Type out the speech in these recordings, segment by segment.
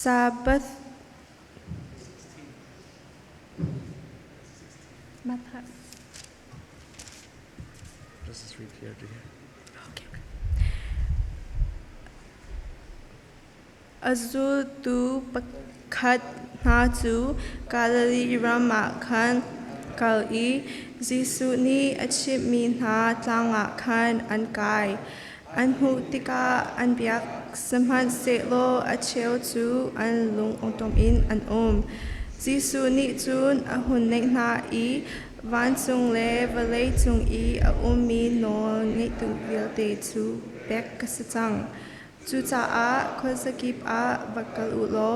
Sabbath. Matthew. Let's just read here to here. Okay. Azu tu pakat na tu kalali rama kan kali Jisu ni achip min ha tanga kan an kai an hu tika an biak samhan selo acheu tu an lung ontom in an Jisu ni chun a hun nek na I van chung le valei chung I a mi no ni tu vil te chu bek kasachang chu cha a khosakip a bakal ulo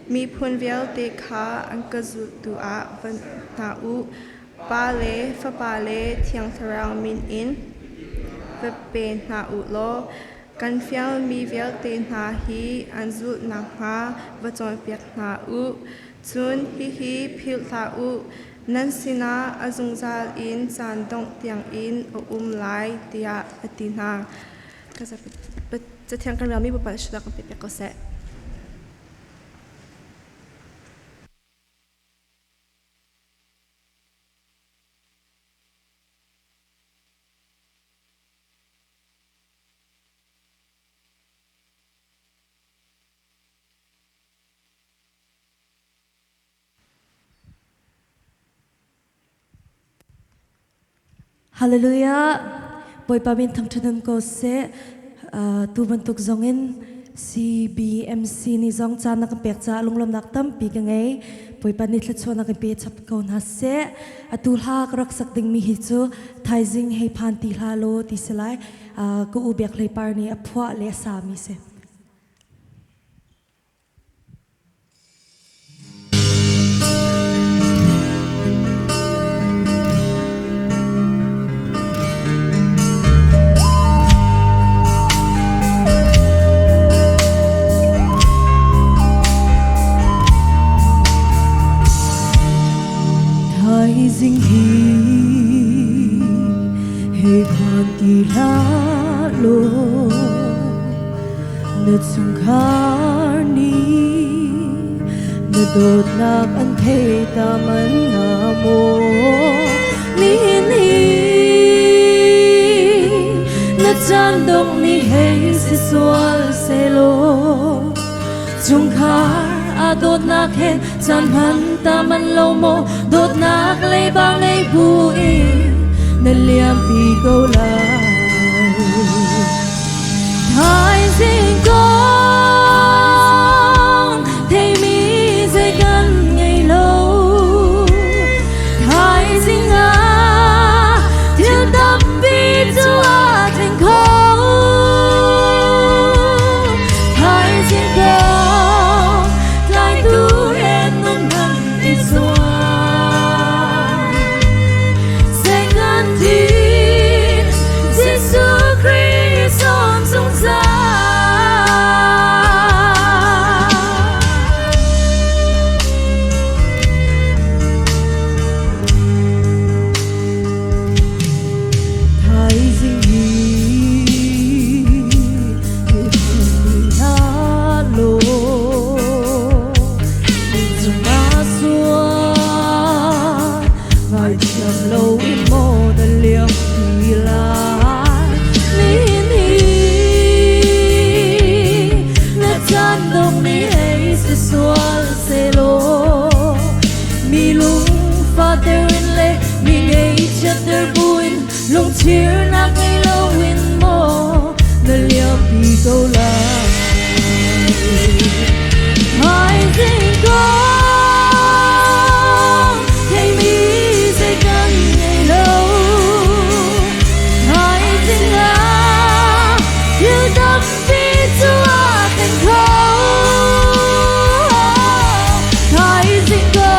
mi phun vel te kha ankazu tu a van na u pa le fa pa le thiang tharang min in ve pe na u lo kan fial mi vel te na hi anzu na ha va chon pek na u chun hi phil tha u nan sina azung zal in chan dong tiang in o lai tia atina kazaจะเที่ยงกันเรามีบุปผาชุดกันเป็นก็เสร็จฮาเลลูยาบอยปาบินทำทุนนก็เสตูบันทุกจงอิน CBMC นี่จงจานนักเปียกจ้าลงลำนักตั้มปีกันไงปอยปานิทละชวนนักเปียชับกอนฮัสเซตูลากรักสักดึงมีหิจูไทยจิงให้พันตีลาโลติสลายกูอุเบียกเลยปาร์นี่อพวะเลสามิเซRising he khati la lo na chung khar ni na dot nak an thei ta man na mo ni ni na chan dong ni hey se swal se lo chung khar a dot nak hen chan han ta man lo mo dot nak le bang ei bu e na liam pi go la thai sing con thei mi se kan ngei lo thai sing a thiêu đam pi chu a thành khó thai sing con thai tu hen non nan đi xuống Long cheer na ngay lo win mo na liam pi go la hai sing go hey mi se kan ngay lo hai sing a you don't be too up and cold hai sing go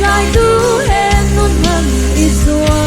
lại tu hen nun man is one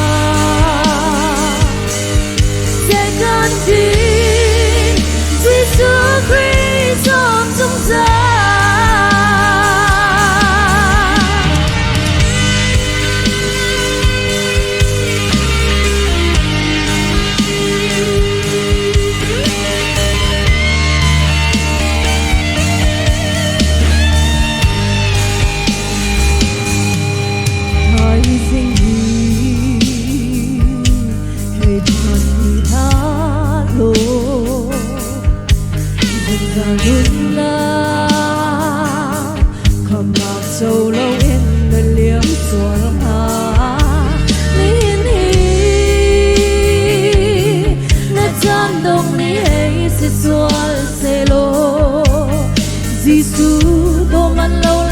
Giêsu tô man lâu